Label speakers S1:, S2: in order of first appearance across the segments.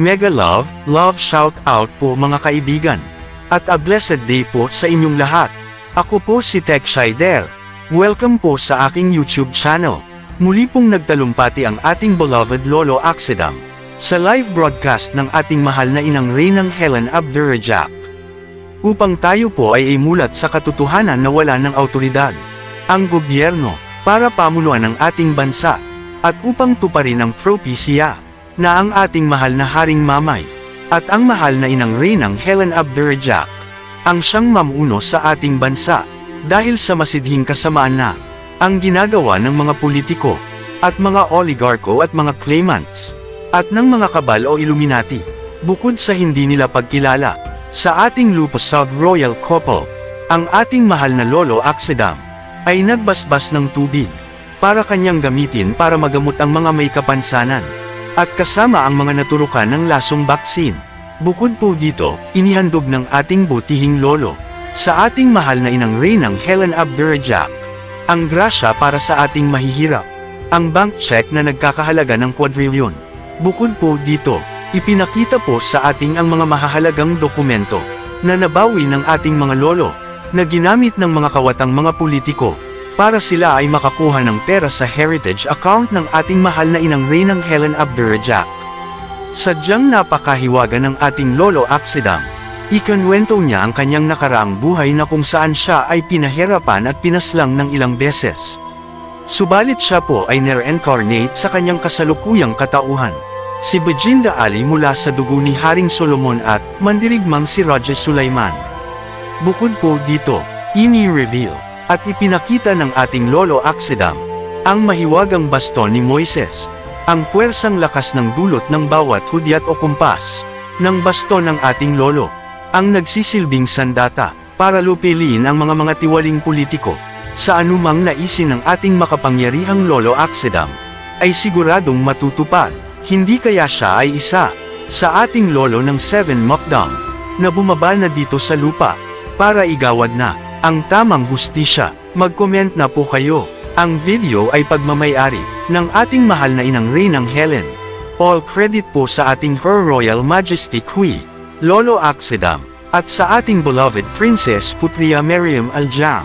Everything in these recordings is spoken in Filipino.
S1: Mega love shout out po mga kaibigan. At a blessed day po sa inyong lahat. Ako po si Tech Shider. Welcome po sa aking YouTube channel. Muli pong nagtalumpati ang ating beloved Lolo Axedam sa live broadcast ng ating mahal na inang Reynang Helen Abdurrahman. Upang tayo po ay imulat sa katotohanan na wala ng awtoridad ang gobyerno para pamunuan ang ating bansa, at upang tuparin ang propesya na ang ating mahal na Haring Mamay at ang mahal na inang Reynang Helen Abdurrahman ang siyang mamuno sa ating bansa, dahil sa masidhing kasamaan na ang ginagawa ng mga politiko at mga oligarko at mga claimants at ng mga kabal o Illuminati. Bukod sa hindi nila pagkilala sa ating lupasag royal couple, ang ating mahal na Lolo Axedam ay nagbasbas ng tubig para kanyang gamitin para magamot ang mga may kapansanan, at kasama ang mga naturukan ng lasong baksin. Bukod po dito, inihandog ng ating butihing lolo sa ating mahal na inang Reynang Helen Abdurrahman ang grasya para sa ating mahihirap, ang bank check na nagkakahalaga ng kwadrilyon. Bukod po dito, ipinakita po sa ating ang mga mahahalagang dokumento na nabawi ng ating mga lolo na ginamit ng mga kawatang mga politiko para sila ay makakuha ng pera sa heritage account ng ating mahal na inang Reynang Helen Abdurrahman. Sadyang napakahiwaga ng ating Lolo Axedam. Ikinwento niya ang kanyang nakaraang buhay na kung saan siya ay pinahirapan at pinaslang ng ilang beses. Subalit siya po ay nare-incarnate sa kanyang kasalukuyang katauhan, si Bajinda Ali mula sa dugo ni Haring Solomon at mandirigmang si Raja Sulaiman. Bukod po dito, ini-reveal at ipinakita ng ating Lolo Axedam ang mahiwagang baston ni Moises, ang puwersang lakas ng dulot ng bawat hudyat o kumpas ng baston ng ating lolo, ang nagsisilbing sandata para lupilin ang mga tiwaling politiko sa anumang naisin ng ating makapangyarihang Lolo Axedam ay siguradong matutupad. Hindi kaya siya ay isa sa ating lolo ng 7 Mukdang na bumaba na dito sa lupa para igawad na ang tamang hustisya? Mag-comment na po kayo. Ang video ay pagmamayari ng ating mahal na inang Reynang Helen. All credit po sa ating Her Royal Majesty Queen Lolo Axedam at sa ating beloved Princess Putria Meriam Aljam.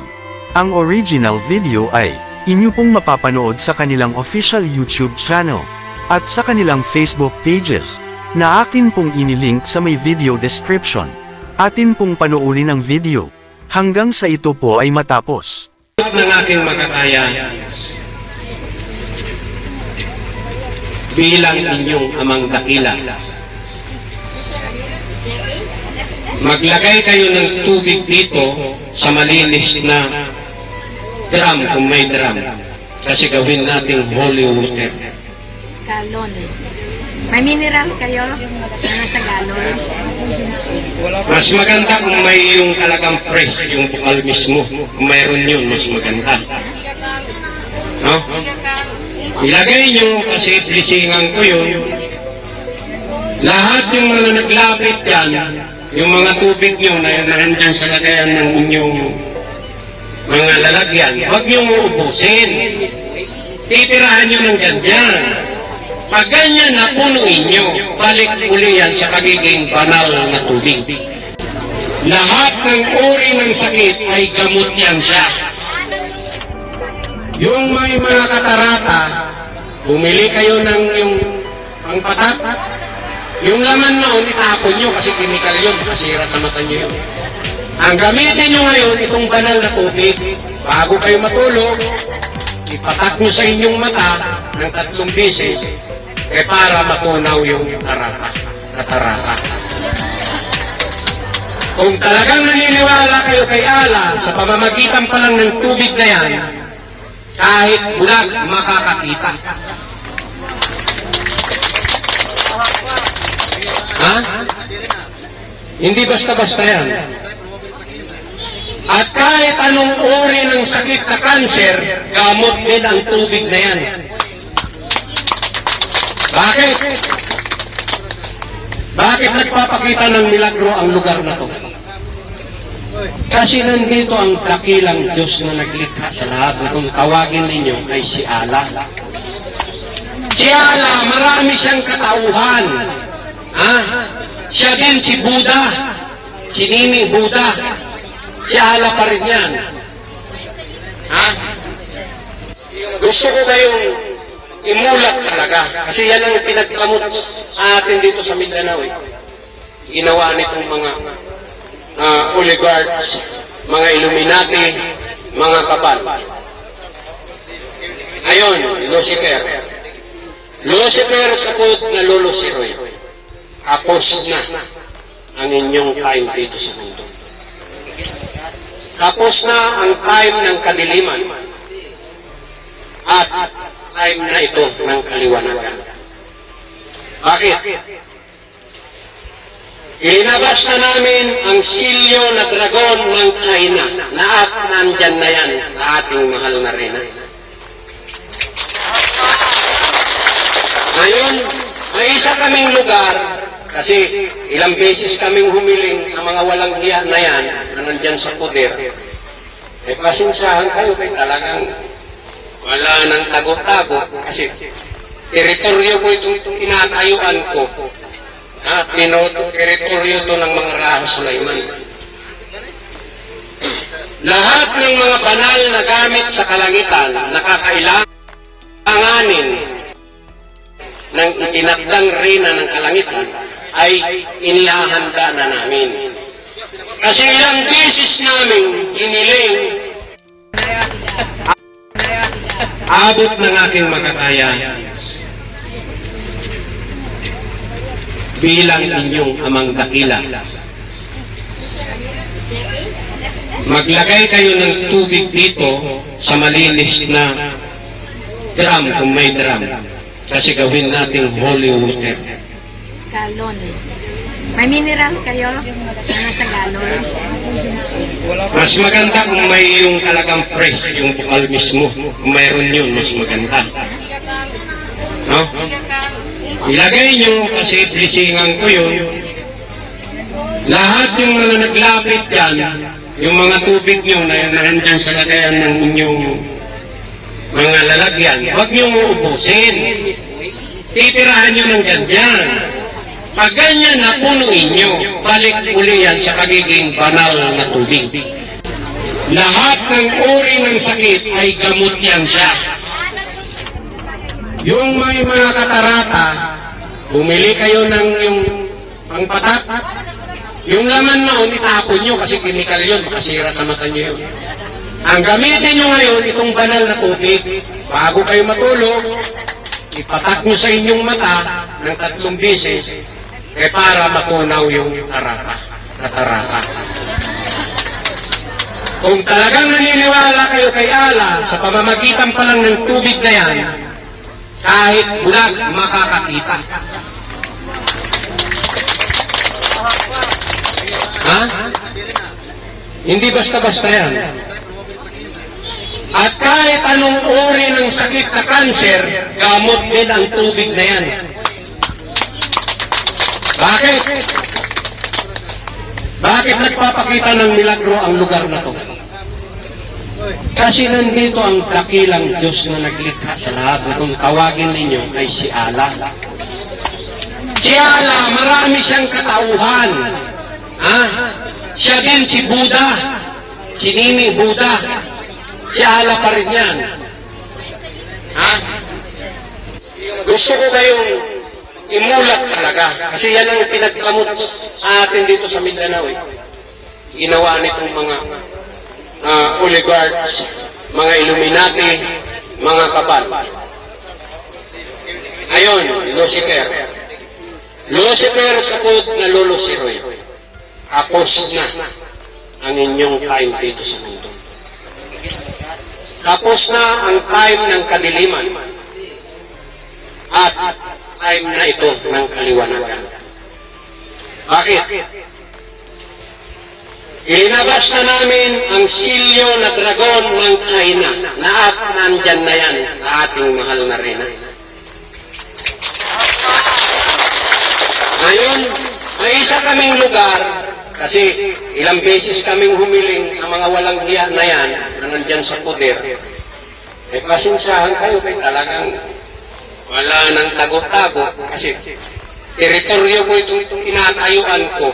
S1: Ang original video ay inyo pong mapapanood sa kanilang official YouTube channel at sa kanilang Facebook pages na akin pong inilink sa may video description. Atin pong panoorin ang video hanggang sa ito po ay matapos.
S2: Ng aking makakaya bilang inyong amang dakila, maglagay kayo ng tubig dito sa malinis na drum kung may drum, kasi gawin nating holy water.
S3: Galon. May mineral kayo na sa galon.
S2: Mas maganda kung may yung talagang fresh, yung bukal mismo. Kung mayroon yun, mas maganda. No? Ilagay nyo, kasi blisingan ko yun. Lahat yung mga naglapit yan, yung mga tubig nyo na nandyan sa lagayan ng inyong mga lalagyan, huwag nyo uubusin. Titirahan nyo ng ganyan. Pag ganyan na punuin nyo, balik uli yan sa pagiging banal na tubig. Lahat ng uri ng sakit ay gamot yan siya. Yung may mga katarata, bumili kayo ng yung pangpatak. Yung laman noon, itapon nyo kasi chemical yun, masira sa mata nyo yun. Ang gamitin nyo ngayon, itong banal na tubig, bago kayo matulog, ipatak nyo sa inyong mata ng 3 beses, para matunaw yung katarata. Kung talagang naniniwala kayo kay Allah, sa pamamagitan pa lang ng tubig na yan, kahit bulag, makakakita. Ha? Hindi basta-basta yan. At kahit anong uri ng sakit na kanser, gamot din ang tubig na yan. Bakit? Bakit nagpapakita ng milagro ang lugar na to? Kasi nandito ang dakilang Diyos na naglikha sa lahat na kung tawagin ninyo ay si Allah. Si Allah, marami siyang katauhan. Ha? Siya din si Buddha. Si Nini Buddha. Si Ala pa rin yan. Ha? Gusto ko kayong imulat talaga. Kasi yan ang pinagkamot sa atin dito sa Mindanao. Ginawa nitong mga oligarchs, mga Illuminati, mga kapal. Ayon, Lucifer. Lucifer sapot na lulusiroy. Tapos na ang inyong time dito sa mundo. Tapos na ang time ng kadiliman. At time na ito ng kaliwanagan. Bakit? Ilinabas na namin ang silyo na dragon ng China na at nandyan na yan sa ating mahal na reyna. Ngayon, may isa kaming lugar kasi ilang beses kaming humiling sa mga walang hiya na yan na nandyan sa poder. Pasensyahan kayo kay talagang wala nang tago-tago kasi teritoryo ko itong tinatayuan ko. Teritoryo ito ng mga Raha Sulaiman. Lahat ng mga banal na gamit sa kalangitan nakakailanganin ng itinakdang reyna ng kalangitan ay inihahanda na namin. Kasi ilang beses namin hiniling abot ng aking makakaya bilang inyong amang dakila. Maglagay kayo ng tubig dito sa malinis na drum kung may drum. Kasi gawin natin holy water.
S3: Galon. May mineral kayo na nasa galon.
S2: Mas maganda kung may yung talagang fresh, yung bukal mismo. Kung mayroon yun, mas maganda. No? Ilagay nyo kasi blisingan ko yun. Lahat yung mga naglapit dyan, yung mga tubig nyo na nandyan sa lagayan ng inyong mga lalagyan, huwag nyo uubusin. Titirahan nyo ng ganyan. Pag ganyan na punuin nyo, balik uli yan sa pagiging banal na tubig. Lahat ng uri ng sakit ay gamot yan siya. Yung may mga katarata, bumili kayo ng yung pangpatak. Yung laman noon, itapon nyo kasi chemical yun, makasira sa mata nyo yun. Ang gamitin nyo ngayon, itong banal na tubig, bago kayo matulog, ipatak nyo sa inyong mata ng 3 beses, para matunaw yung katarata. Kung talagang naniniwala kayo kay Allah, sa pamamagitan pa lang ng tubig na yan, kahit bulag, makakakita. Ha? Hindi basta-basta yan. At kahit anong uri ng sakit na kanser, gamot din ang tubig na yan. Bakit? Bakit nagpapakita ng milagro ang lugar na to? Kasi nandito ang dakilang Diyos na naglikha sa lahat na kung tawagin ninyo ay si Allah. Si Allah, marami siyang katauhan. Ha? Siya din si Buddha. Si Nini Buddha. Si Allah pa rin yan. Ha? Gusto ko kayong imulat talaga. Kasi yan ang pinagkamot sa atin dito sa Mindanao. Ginawa nitong mga oligarchs, mga Illuminati, mga kapal. Ayon, Lucifer. Lucifer sapot na lulusiroy. Tapos na ang inyong time dito sa mundo. Tapos na ang time ng kadiliman. At time na ito ng kaliwanagan. Bakit? Ilinabas na namin ang silyo na dragon ng China na at nandyan na yan sa ating mahal na reyna. Ngayon, may isa kaming lugar kasi ilang beses kaming humiling sa mga walang hiya na yan na nandyan sa poder. Pasensyahan kayo kay talagang wala nang tago-tago kasi Teritoryo ko itong tinatayuan ko.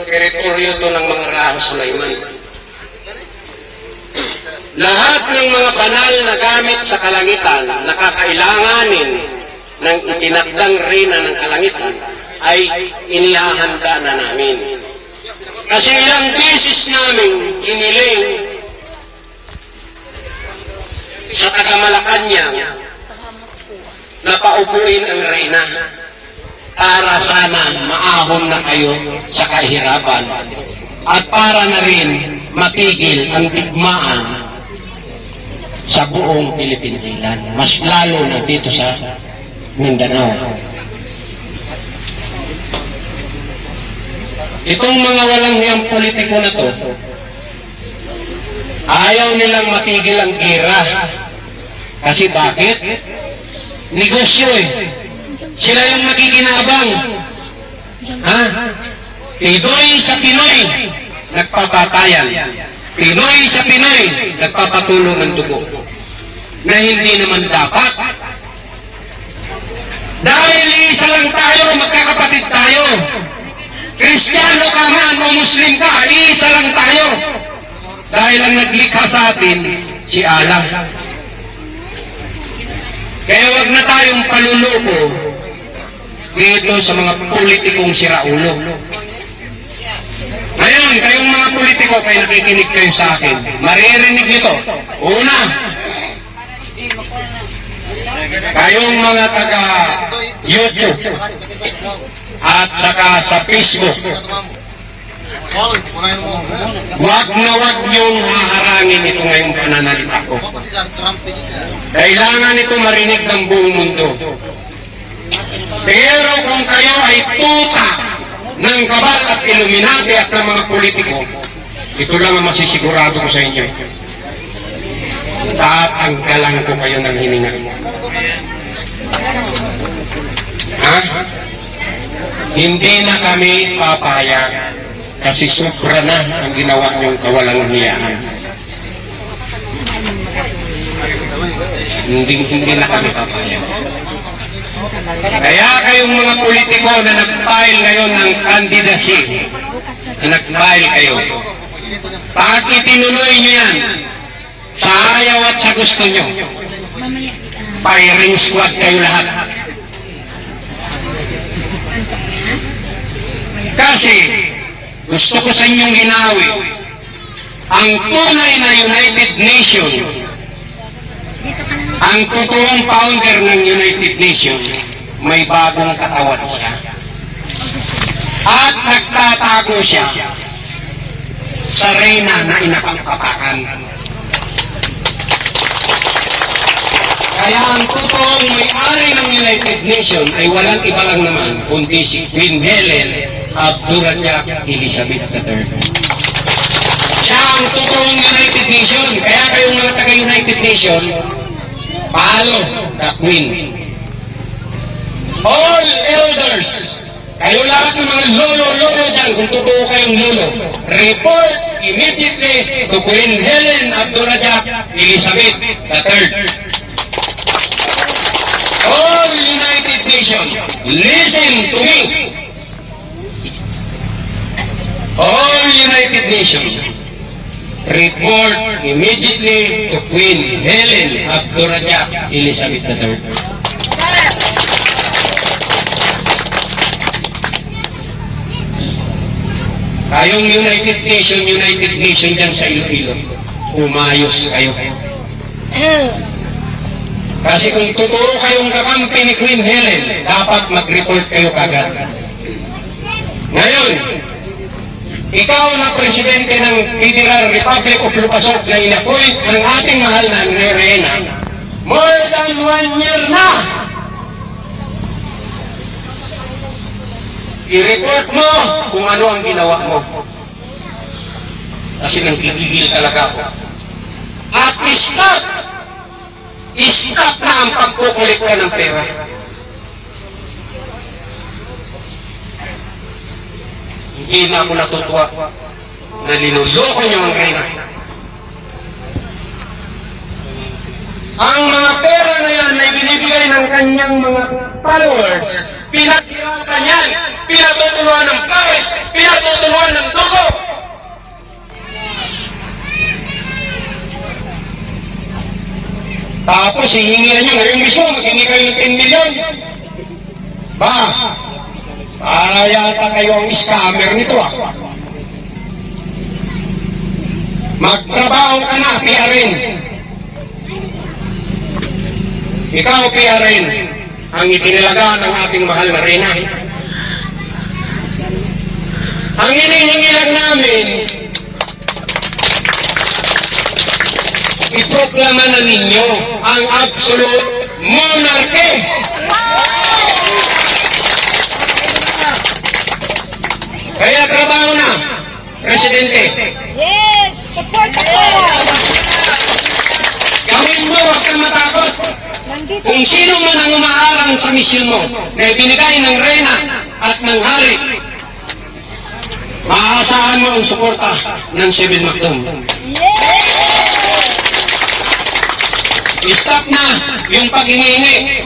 S2: Teritoryo ito ng mga Raha Sulaiman. Lahat ng mga banal na gamit sa kalangitan na kakailanganin ng itinakdang reyna ng kalangitan ay inihahanda na namin. Kasi ilang beses namin iniling sa taga-Malacanang na paupuin ang reyna para sana maahon na kayo sa kahirapan at para na rin matigil ang digmaan sa buong Philippine Island, mas lalo na dito sa Mindanao. Itong mga walang hiyang politiko na to, ayaw nilang matigil ang gera. Kasi bakit? Negosyo eh. Sila yung nakikinabang. Pinoy sa Pinoy, nagpapatayan. Pinoy sa Pinoy, nagpapatulo ng dugo. Na hindi naman dapat. Dahil isa lang tayo, magkakapatid tayo. Kristiyano ka man o Muslim ka, isa lang tayo. Dahil ang naglikha sa atin, si Allah. Kaya wag na tayong paluloko dito sa mga politikong siraulo. Ngayon, kayong mga politiko, kayo nakikinig kayo sa akin. Maririnig nito. Una, kayong mga taga-YouTube at saka sa Facebook, wag na wag niyong haharangin ito ngayong pananalita ko. Kailangan ito marinig ng buong mundo. Pero kung kayo ay tuta ng kabal at Illuminati at ng mga politiko, ito lang ang masisigurado ko sa inyo. Tatanggalan ko kayo ng hininga. Hindi na kami papayag kasi sobra na ang ginawa niyong kawalang hiyaan. Hindi na kami papayag. Kaya kayong mga politiko na nag-file ngayon ng candidacy, na nag-file kayo, pag itinuloy nyo yan, sa ayaw at sa gusto nyo, firing squad kayo lahat. Kasi, gusto ko sa inyong ginawi, ang tunay na United Nation, ang totoong founder ng United Nation, may bagong katawan siya. At nagtatago siya sa reyna na inapangkapakan. Kaya ang totoong may-ari ng United Nation ay walang iba lang naman, kundi si Queen Helen Abdurrahman Elizabeth III. Siya ang totoong United Nation. Kaya kayong mga taga-United Nation, follow the Queen. All elders, kayo lahat ng mga lolo-lolo dyan, kung totoo kayong lolo, report immediately to Queen Helen Abdurrahman Elizabeth III. All United Nations, listen to me. All United Nations, report immediately to Queen Helen Abdurrahman Elizabeth III. Kayong United Nation dyan sa Iloilo, umayos kayo. Kasi kung totoo kayong kakampi ni Queen Helen, dapat mag-report kayo kagad. Ngayon, ikaw na presidente ng Federal Republic of Lucasot na in-appoint ng ating mahal na reyna, more than 1 year na. I-report mo kung ano ang ginawa mo. Kasi nagigigil talaga ako. At stop na ang pagkukulikta ng pera. Hindi na ako natutuwa na linuloko niyo ang reyna. Ang mga pera na yan ay binibigay ng kanyang mga followers Pinaghirapan yan, pinatutuluan ng pawis, pinatutuluan ng dugo. Tapos hihingihan nyo, ngayon mismo, maghingi kayo ng 10 million. Ba? Para yata kayo ang scammer nito ah. Magtrabaho ka na, PRN. Ikaw, PRN, ang itinilaga ng ating mahal na Reyna. Ang hinihingi lang namin, iproklama na ninyo ang absolute monarchy. Kaya trabaho na, Presidente.
S3: Yes! Support ako!
S2: Gawin mo, huwag kang matakot. Kung sino man ang umaarang sa misyon mo na ibinigay ng Reyna at ng Hari, maaasahan mo ang suporta ng Civil Macdom. Stop na yung pag-hingi.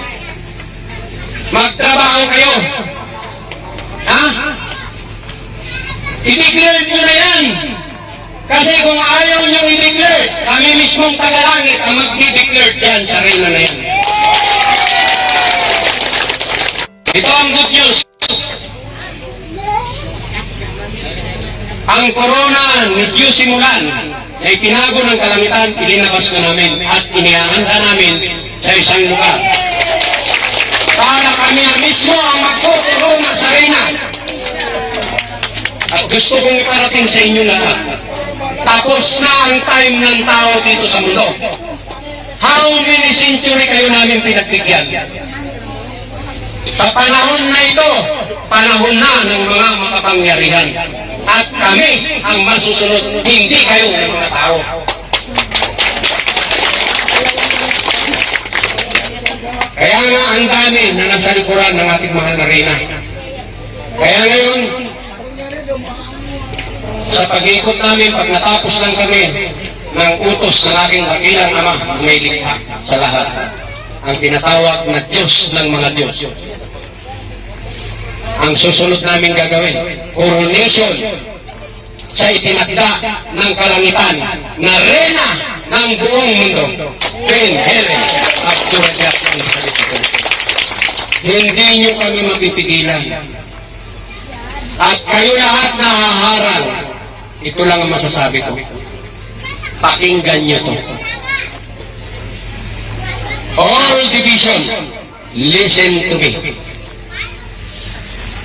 S2: Magtrabaho kayo. Ha? I-declare nyo na yan. Kasi kung ayaw nyo i-declare, kami mismong tagalangit ang mag-i-declare yan sa Reyna na yan. Ito ang good news. Ang corona ni Diyos simulan na itinago ng kalangitan, ilinabas na namin at inihahanda namin sa isang lugar. Para kami mismo ang magkukorona sa Reyna. At gusto kong iparating sa inyo lahat. Tapos na ang time ng tao dito sa mundo. How many century kayo namin pinagbigyan? Sa panahon na ito, panahon na ng mga makapangyarihan. At kami ang masusunod, hindi kayo ng mga tao. Kaya nga ang dami na nasa likuran ng ating mahal na Reyna. Kaya ngayon, sa pag-ikot namin, pag natapos lang kami ng utos ng aking dakilang ama, may likha sa lahat, ang tinatawag na Diyos ng mga Diyos. Ang susunod namin gagawin, coronation sa itinakda ng kalangitan na Reyna ng buong mundo. Queen Helen of Georgia ang salita ko. Hindi nyo kami mapipigilan. At kayo lahat na haharang, ito lang ang masasabi ko. Pakinggan nyo to. All division, listen to me.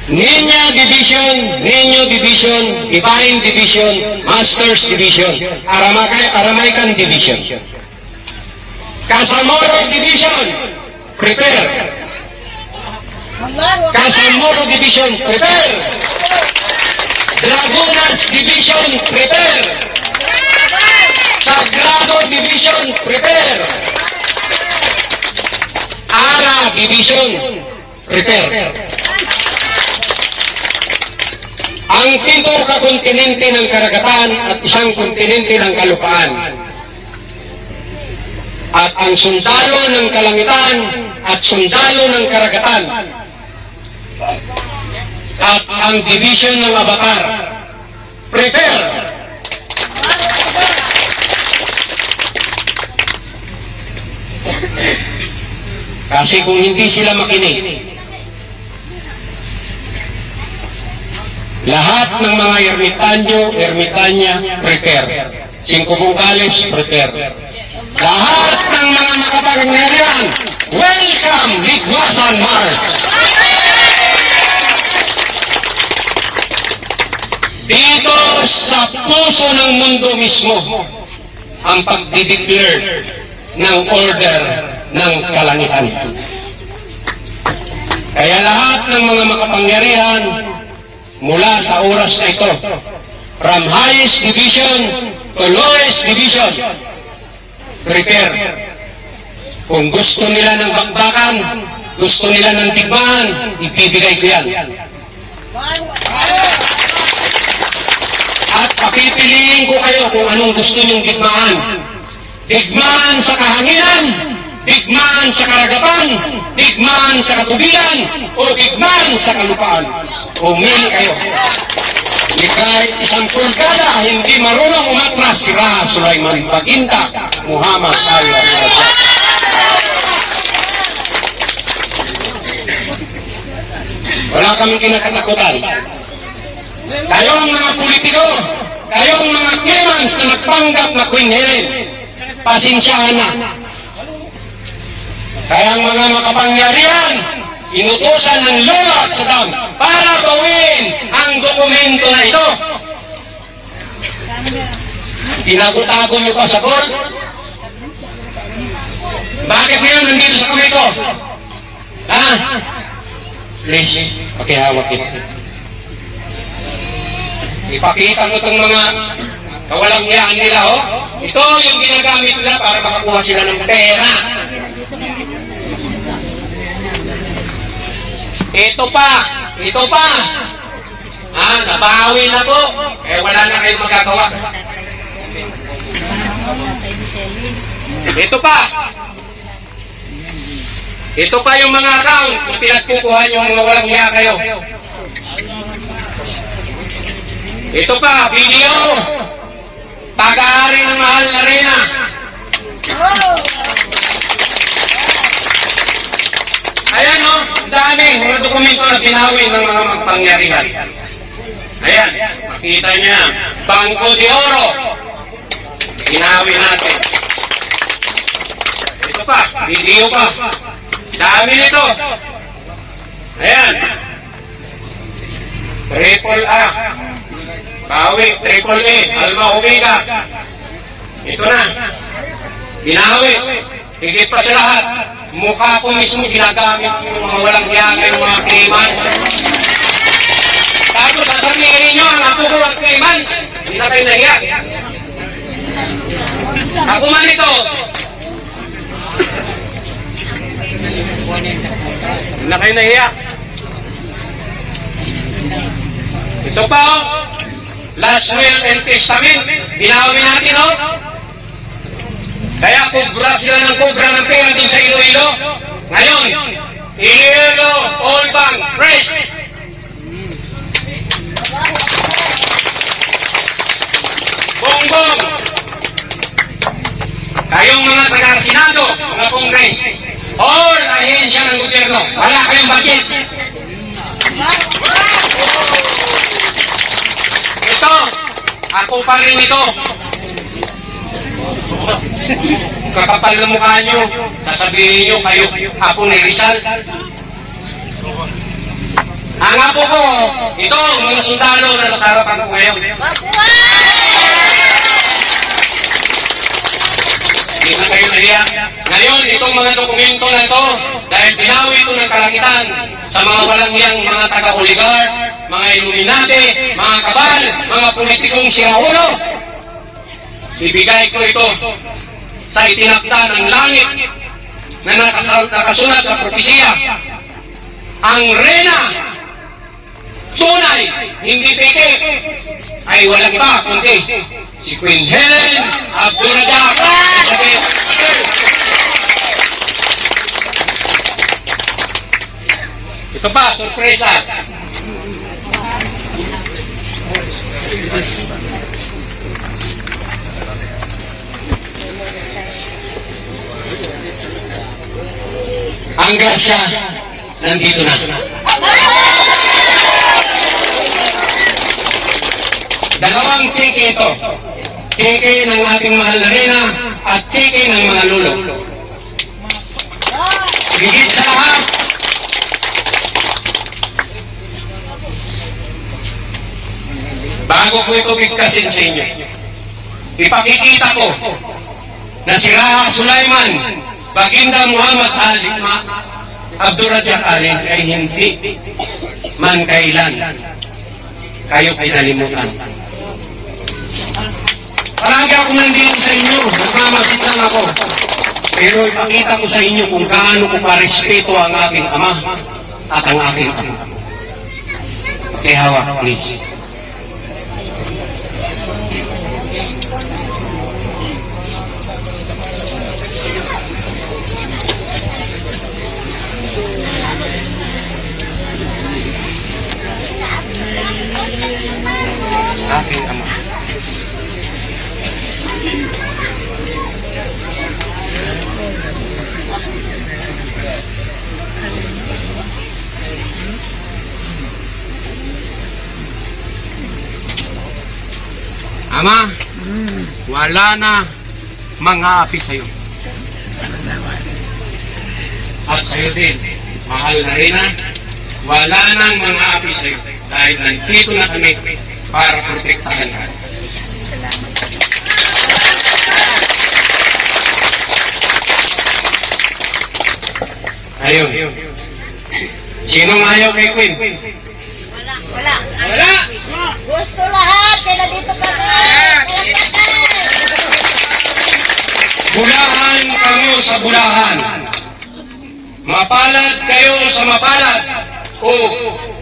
S2: Ninyo division, divine division, masters division, Aramaican division. Casamoro division, prepare. Casamoro division, prepare. Dragonas division, prepare. Sagrado division, prepare. Ara division, prepare. Ang 7 kakontinente ng karagatan at 1 kontinente ng kalupaan. At ang sundalo ng kalangitan at sundalo ng karagatan. At ang division ng Avatar. Prepare! Kasi kung hindi sila makinig, lahat ng mga ermitanya, prepare. 5 bungkales, prepare. Lahat ng mga makapangyarihan, welcome, Ligwasan March! Dito sa puso ng mundo mismo, ang pagdideclare ng order ng kalangitan. Kaya lahat ng mga makapangyarihan, mula sa oras na ito, from highest division to lowest division, prepare. Kung gusto nila ng bakbakan, gusto nila ng digmaan, ibibigay ko yan. At papipiliin ko kayo kung anong gusto niyong digmaan. Digmaan sa kahanginan, digmaan digmaan sa karagatan, digmaan sa katubigan, o digmaan sa kalupaan. Pumili kayo. Kahit isang pulgada, hindi marunong umatras si Raha Sulaiman Baginda Muhammad Ali Abdurrazak. Wala kaming kinakatakutan. Kayong mga politiko, kayong mga clemens na nagpanggap na Queen Helen, pasensyahan na. Kaya ang mga makapangyarihan, inutusan ng Lula at Saddam para gawin ang dokumento na ito. Tinago-tago niyo pa sa board? Bakit ngayon nandito sa kamay ko? Ha? Please, pakihawak ito. Ipakita mo itong mga kawalang-yaan nila, oh. Ito yung ginagamit nila para makakuha sila ng pera. Ito pa. Nabawi na po. Wala na kayong magagawa. Ito pa yung mga account na pinagkukuha nyo mga walang hiya kayo. Ito pa, video. Pag-aari ng mahal na Reyna. Ayan o, dami mga dokumento na pinawi ng mga magpangyarihan. Ayan, makita niya. Bangko de Oro. Pinawi natin. Ito pa, video pa. Dami nito. Ayan. Triple A. Bawi, Triple A. Alma Omega. Ito na. Pinawi. Higit pa sa lahat. Mukha ko mismo ginagamit yung mga walang hiyang yung mga clemens. Tapos sasabihin ninyo ang ako ko ang clemens. Hindi na kayo nahiya. Ako man ito. Hindi na kayo nahiya. Ito pa o. Last will and testament. Binawi natin o. Kaya kubra sila ng kubra ng pera din sa Iloilo. Ngayon, Iloilo All Bank Press. Bongbong. Kayong mga taga-Senado, mga Congress, all ahensya ng gobyerno, wala kayong budget. Ito, ako pa rin ito. Kakapal na mukha nyo, sasabihin nyo kayo apo ni Rizal. Ang apo ko, ito, mga sundalo na nasarapan ko ngayon. Hindi na kayo nahiya. Ngayon, itong mga dokumento na ito, dahil binawi ito ng kalangitan sa mga walang hiyang mga taga-oligarch, mga Illuminati, mga kabal, mga politikong siraulo, ibigay ko ito sa itinakda ng langit na nakasulat sa propesiya. Ang Reyna, tunay, hindi peke, ay walang iba kundi si Queen Helen Abdurrazak. Ito pa, sorpresa. Ang grasya, nandito na. Dalawang tike ito. Tike ng ating mahal na Reyna at tike ng mga lulo. Higit sa lahat, bago ko ito bigkasin sa inyo, ipakikita ko na si Raha Sulaiman Baginda Muhammad Ali Abdurrazak Ali ay hindi man kailan kayo pinalimutan. Parang ako nandito sa inyo, nagmamasid lang ako. Pero ipakita ko sa inyo kung gaano ko parespeto ang aking ama at ang aking ama. Okay, hawak, please. aking ama. Ama, wala na mga api sa'yo. At sa'yo din, mahal na rin na, wala nang mga api sa'yo. Dahil nandito na kami para protektahan ka. Ayun. Sinong ayaw kay Queen?
S3: Wala.
S2: Wala!
S3: Gusto lahat. Kaya dito kami.
S2: Bulahan kayo sa bulahan. Mapalad kayo sa mapalad. O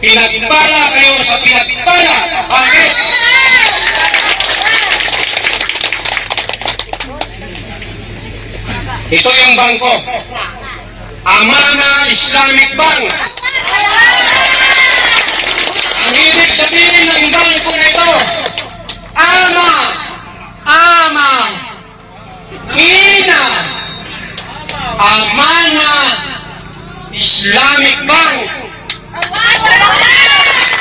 S2: pinagpala kayo sa pinagpala. Bakit? Ito yung bangko. Amana Islamic Bank. Ang ibig sabihin ng bangko na ito, Ama, Ina, Amana Islamic Bank.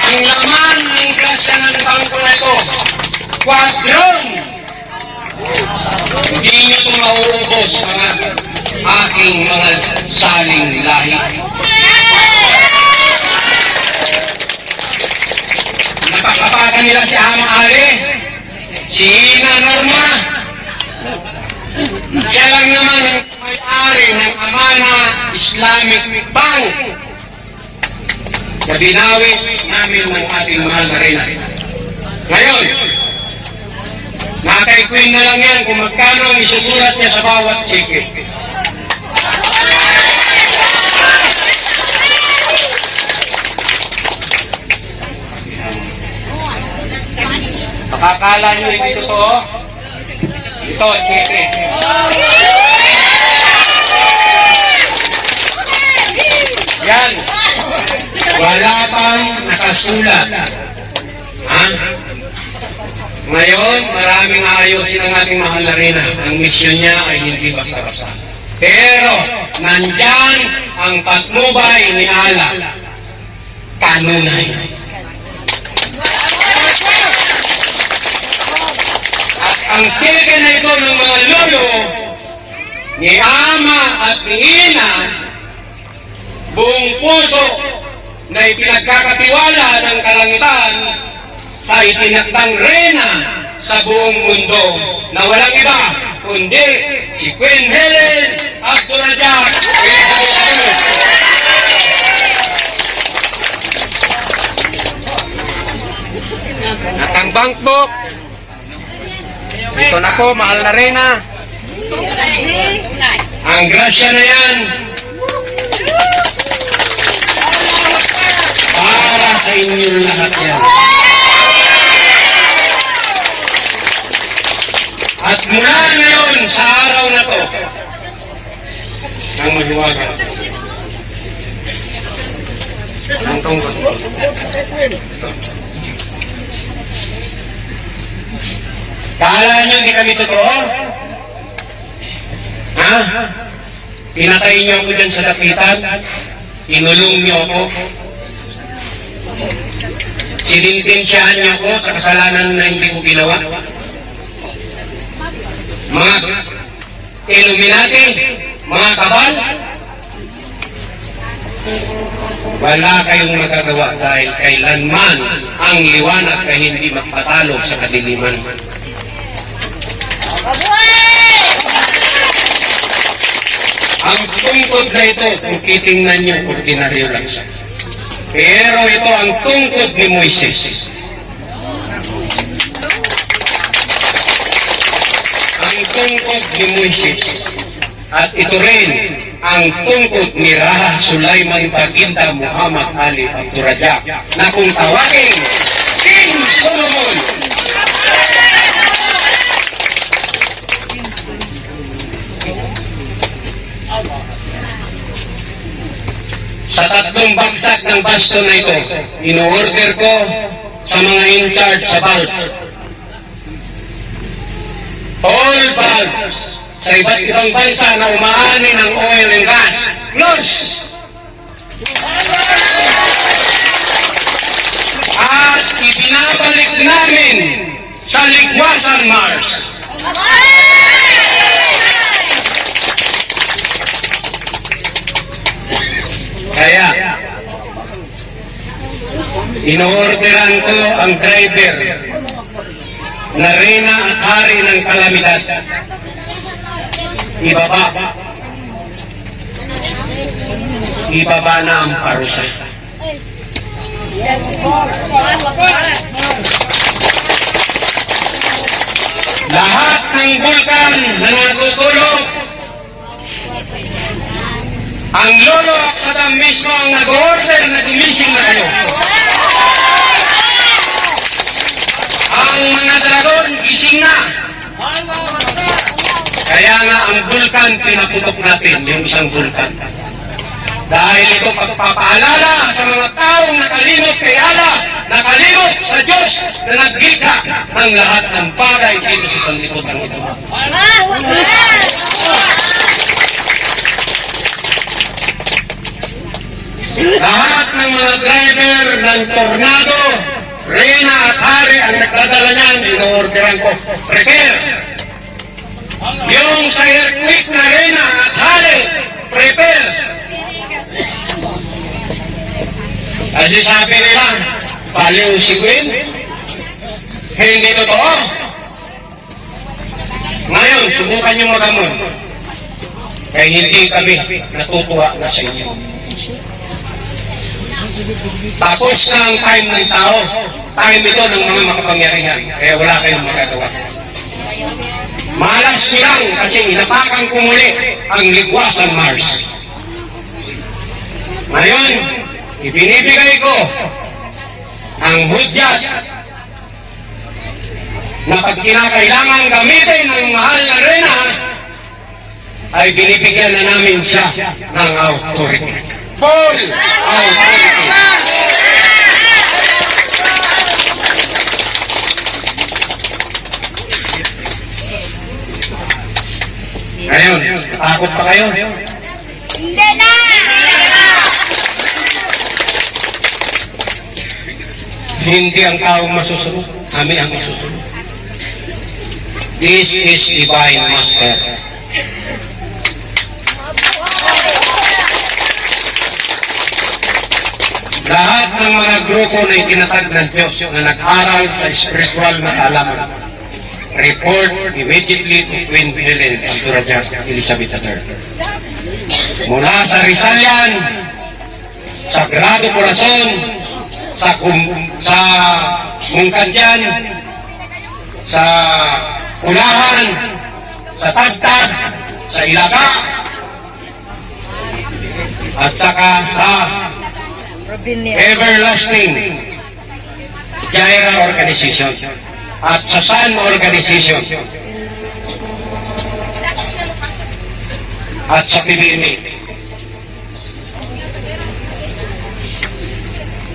S2: Ang laman ng grasya ng bangko na ito, kwadron. Hindi nyo ito mauubos, mga aking mga saling lahi. Napakapakan nila si Ama Ali, si Ina Norma. Siya lang naman ang may-ari ng Amana Islamic Bank na binawi namin ng ating mahal na Reyna. Ngayon, kay Queen na lang yan kung magkano ang isusulat niya sa bawat cheque. Makakala nyo yung ito to. Ito, cheque. Yan. Wala pang nakasulat. Ha? Ngayon, maraming ayusin ang ating mahal na Reyna. Ang misyon niya ay hindi basta-basta. Pero, nandyan ang patnubay ni Allah. Kanunay. At ang cheque na ito ng mga lolo, ni Ama at ni Ina, buong puso na ipinagkakatiwala ng kalangitan sa itinakdang Reyna sa buong mundo na walang iba kundi si Queen Helen Abdurrahman. At ang bank book, ito na po, mahal na Reyna. Ang grasya na yan para sa inyong lahat yan. At mula ngayon sa araw na to, ang mahiwaga, ang tungkol. Kala nyo hindi kami totoo? Ha? Pinatay nyo ako dyan sa dapitan? Inulong nyo ako? Sinintensyahan nyo ako sa kasalanan na hindi ko ginawa? Mga Illuminati, mga kabal, wala kayong magagawa dahil kailanman ang liwanag ay hindi magpatalo sa kadiliman. Ang tungkod na ito, kung titingnan nyo, ordinaryo lang siya. Pero ito ang tungkod ni Moises. Tungkod ni Moises. At ito rin ang tungkod ni Raha Sulaiman Baginda Muhammad Ali Abdurrahman na kung tawagin King Solomon. Sa tatlong bagsak ng baston na ito, ino-order ko sa mga in-charge sa BALT all valves sa iba't ibang bansa na umaani ng oil and gas. Close! At ibinabalik namin sa Ligwasan Mars. Kaya, inoorderan ko ang driver na reyna at hari ng kalamidad. Ibaba na ang parusa. Lahat ng bulkan na natutulog, ang lolo at Saddam mismo ang nag-order na gumising na kayo. Ang mga dragon, gising na. Kaya nga ang bulkan, pinaputok natin yung isang bulkan. Dahil ito pagpapaalala sa mga taong nakalimot kay Allah, nakalimot sa Diyos na naglikha ng lahat ng bagay dito sa sanlibutan ito. Lahat ng mga driver ng tornado, reyna at hari ang nagdadala niyan, ino-orderan ko. Prepare! Yung sa earthquake na reyna at hari, prepare! Kasi sabi nila, baliw si Queen, hindi totoo. Ngayon, subukan yung magamon. Kaya hindi kami natutuwa na sa inyo. Tapos na ang time ng tao. Time ito ng mga makapangyarihan. Kaya wala kayong magagawa. Malas ko lang kasi inapakan ko muli ang Ligwasan Mars. Ngayon, ibinibigay ko ang hudyat na pag kinakailangan gamitin ng mahal na reyna, ay binibigyan na namin siya ng authority. Full authority. Ngayon, takot pa kayo?
S3: Hindi na!
S2: Hindi ang taong masusunod, kami ang masusunod. This is Divine Master. Lahat ng mga grupo na itinatag ng Diyos na nag-aral sa spiritual na kaalaman, report immediately to Queen Helen Abdurrahman Elizabeth III. Mula sa Rizalian, Sagrado Corazon, sa Mungkandyan, sa Ulahan, sa Tagtag, sa Ilaga, at saka sa Everlasting Jaira Organization at sa Sun Organization at sa PBMA.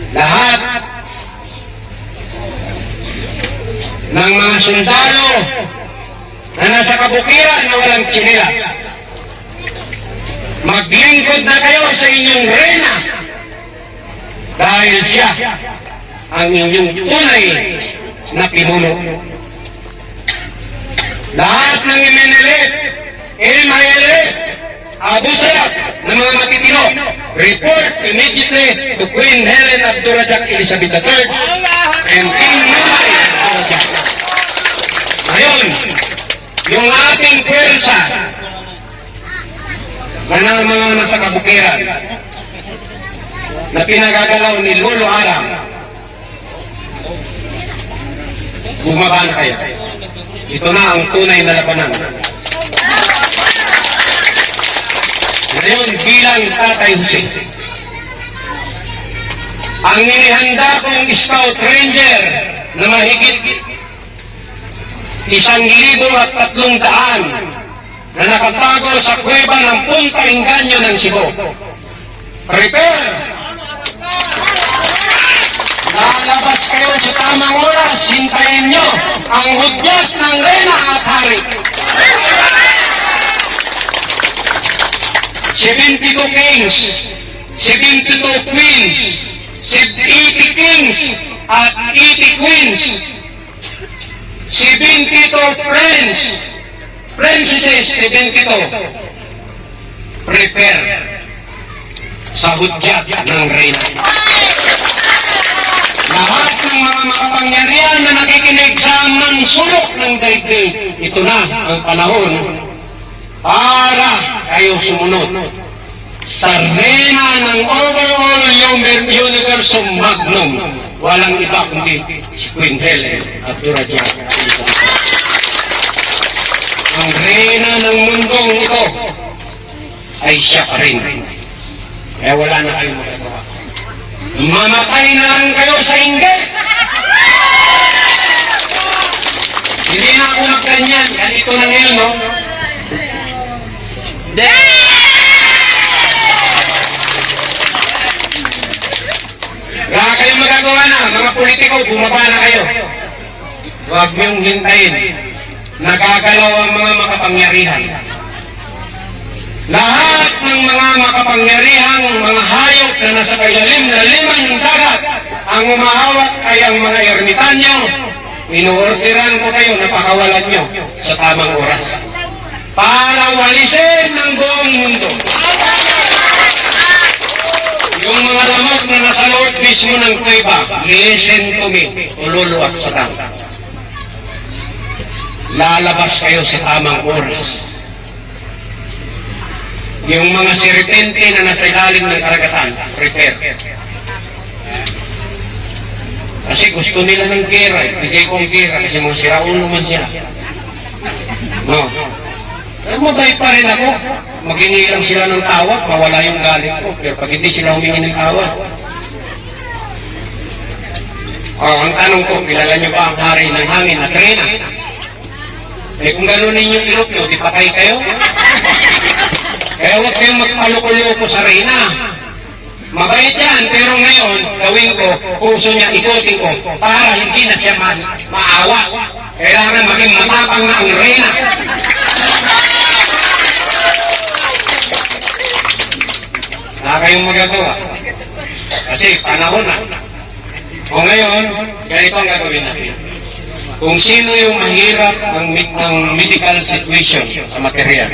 S2: Lahat ng mga sundalo na nasa kabukiran na walang tsinelas, maglingkod na kayo sa inyong reyna dahil siya ang inyong tunay na pinuno. Lahat ng imenilit, Abu Sayyaf ng mga matitino, report immediately to Queen Helen Abdurrahman Elizabeth III and King Mumay Abdurrahman. Ngayon, yung ating pwersa na mga nasa kabukiran na pinagagalaw ni Lolo Aram, bumaba na kayo. Ito na ang tunay na labanan. Ngayon, bilang Tatay Jose, ang inihanda kong Scout Ranger na mahigit 1,300 na nakatago sa kuweba ng Punta Inganyo ng Cebu. Prepare! Lalabas kayo sa tamang oras, hintayin nyo ang hudyat ng reyna at hari. 72 kings, 72 queens, 80 kings, at 80 queens, 72 princesses, 72. Prepare sa hudyat ng reyna. Lahat ng mga makapangyarihan na nakikinig sa mansulok ng daigdig, ito na ang panahon para kayo sumunod sa reyna ng overall universo magnum. Walang iba kundi si Queen Helen at Duradia. Ang reyna ng mundong ito ay siya pa rin. Kaya wala na kayong magagawa. Mamatay na lang kayo sa inggit. Hindi na ako magkanyan. Ganito lang yun, no? Wala kayong magagawa na. Mga politiko, bumaba na kayo. Huwag niyong hintayin. Nagagalaw ang mga makapangyarihan. Lahat ng mga makapangyarihang mga hayop na nasa kailalim-laliman ng dagat, ang umahawak ay ang mga ermitanyo. Inuorderan ko kayo na pakawalan nyo sa tamang oras para walisin ng buong mundo. Yung mga lamok na nasa loob mismo ng kuweba, listen to me, ululuwak sa dagat. Lalabas kayo sa tamang oras. Yung mga siripente na nasa ilalim ng karagatan, prepare. Kasi gusto nila ng gera, bigay ko ang gera, kasi mga siraulo man sila. No. Pero mabait pa rin ako. Maghingi lang sila ng tawad, mawala yung galit ko. Pero pag hindi sila humingi ng tawad. Ang tanong ko, kilala nyo ba ang hari ng hangin at reyna? Eh kung gano'n ninyong ilok nyo, di patay kayo? Kaya huwag kayong magpaluko-luko sa reyna. Mabait yan, pero ngayon, gawin ko, puso niya, ikotin ko, para hindi na siya maawa. Kailangan maging matapang na ang reyna. Wala kayong magagawa. Kasi panahon na. O ngayon, ganito ang gagawin natin. Kung sino yung mahirap ng medical situation sa material,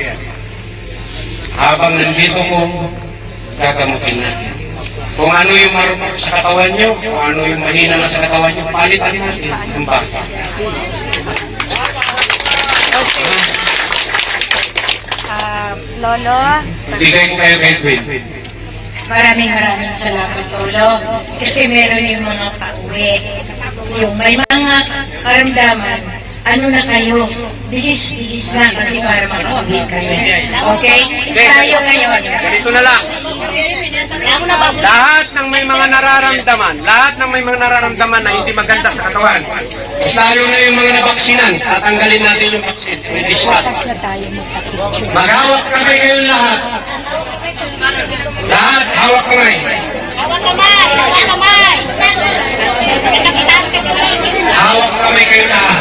S2: habang nandito ko, gagamutin natin. Kung ano yung marupok sa katawan nyo, kung ano yung mahina na sa katawan nyo, palitan natin ang baka.
S3: Lolo,
S2: Bigay ko kayo kay Queen.
S3: maraming salamat, Lolo. Kasi meron yung mga pauwi. Yung may mga karamdaman, ano na kayo, bigis na kasi para makauwi kayo. Okay? Tayo ngayon.
S4: Ganito na lang. Lahat ng may mga nararamdaman na hindi maganda sa katawan.
S2: Mas lalo na yung mga nabaksinan, tatanggalin natin yung vaksin. May dismat. Maghawak kamay kayong lahat. Lahat, hawak kamay. Hawak kamay kayong lahat.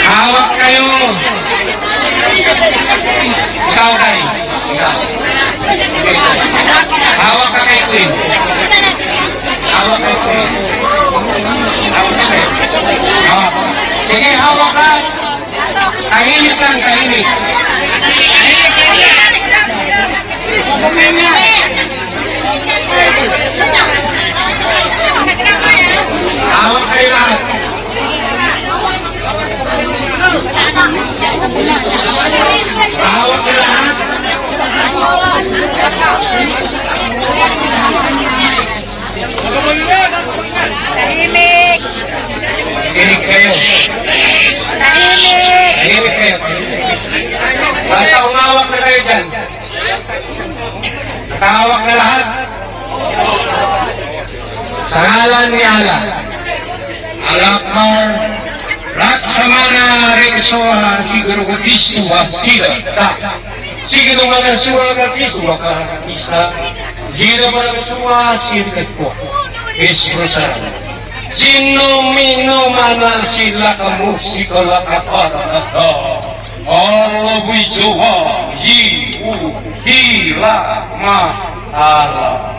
S2: Hawak kayo. Ikaw tayo. Hawak ka kay Queen. Hawak kay Queen. Hawak ka kay. Hawak. Sige, hawak ka. Tahimik lang, tahimik. Hawak kayo lahat. Hawak kayo lahat.
S3: Tahimik!
S2: Kinig kayo.
S3: Tahimik!
S2: Tahimik kayo. Basta umawak na kayo dyan. Nakahawak na lahat. Sa ngalan ni Allah. Al-Akbar. Laksamana Reksoha Siguro Kristu Wasila. Siguro Manasua Kristu Wakakista. Zira Manasua Sirkaspo. Kristu Sarana. Sino-mino mana sila kamusika lakaparata. Alawisawa, yiu, hila, ma, ala.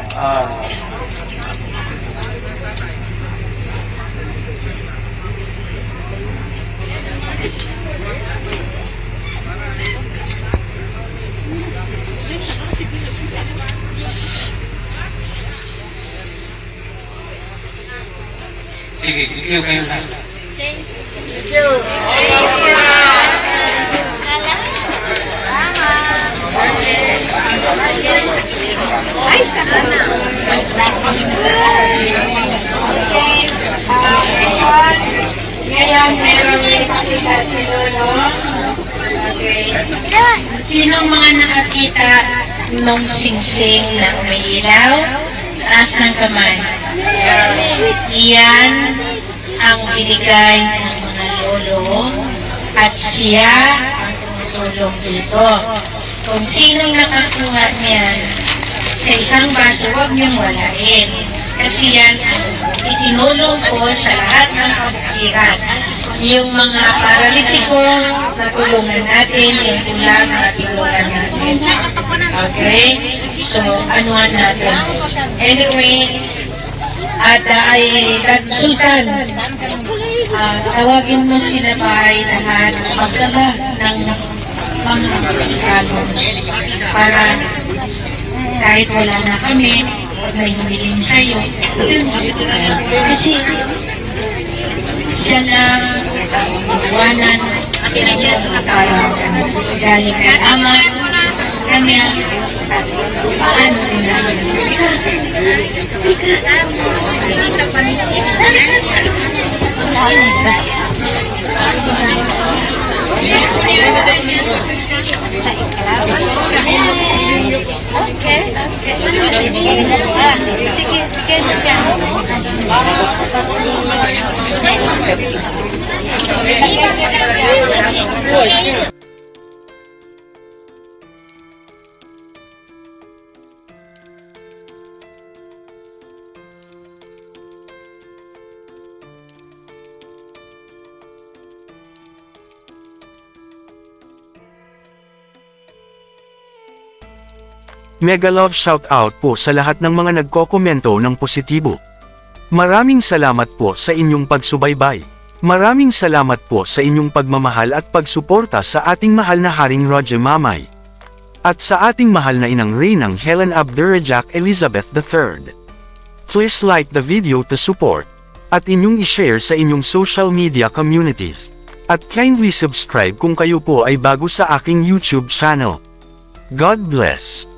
S2: Sige, ikaw kayo lang.
S3: Ay, sana na. Ngayon, meron may pakita si Lolo. Okay. Sinong mga nakakita nung singsing na umiilaw? Taas ng kamay. Iyan ang binigay ng mga lolo at siya ang tumutulong dito. Kung sinong nakakuha niyan sa isang baso, huwag niyong walain. Kasi yan ang itinulong ko sa lahat ng kabukiran. Yung mga paralitiko na tulungan natin, yung ulang na tulungan natin. Okay? So, anuhan natin. Anyway, at ay Sultan, tawagin mo sila bahay lahat, magdala ng mga items para kahit wala na kami, pag may humiling sa'yo, kasi siya lang iwanan tayo galing kay Ama sa kanya at paano rin namin isa pa rin okay sige sige mo dyan
S1: Mega love shoutout po sa lahat ng mga nagkokomento ng positibo. Maraming salamat po sa inyong pagsubaybay. Maraming salamat po sa inyong pagmamahal at pagsuporta sa ating mahal na Haring Roger Mamay. At sa ating mahal na inang Reynang Helen Abdurrahman Elizabeth III. Please like the video to support. At inyong i-share sa inyong social media communities. At kindly subscribe kung kayo po ay bago sa aking YouTube channel. God bless.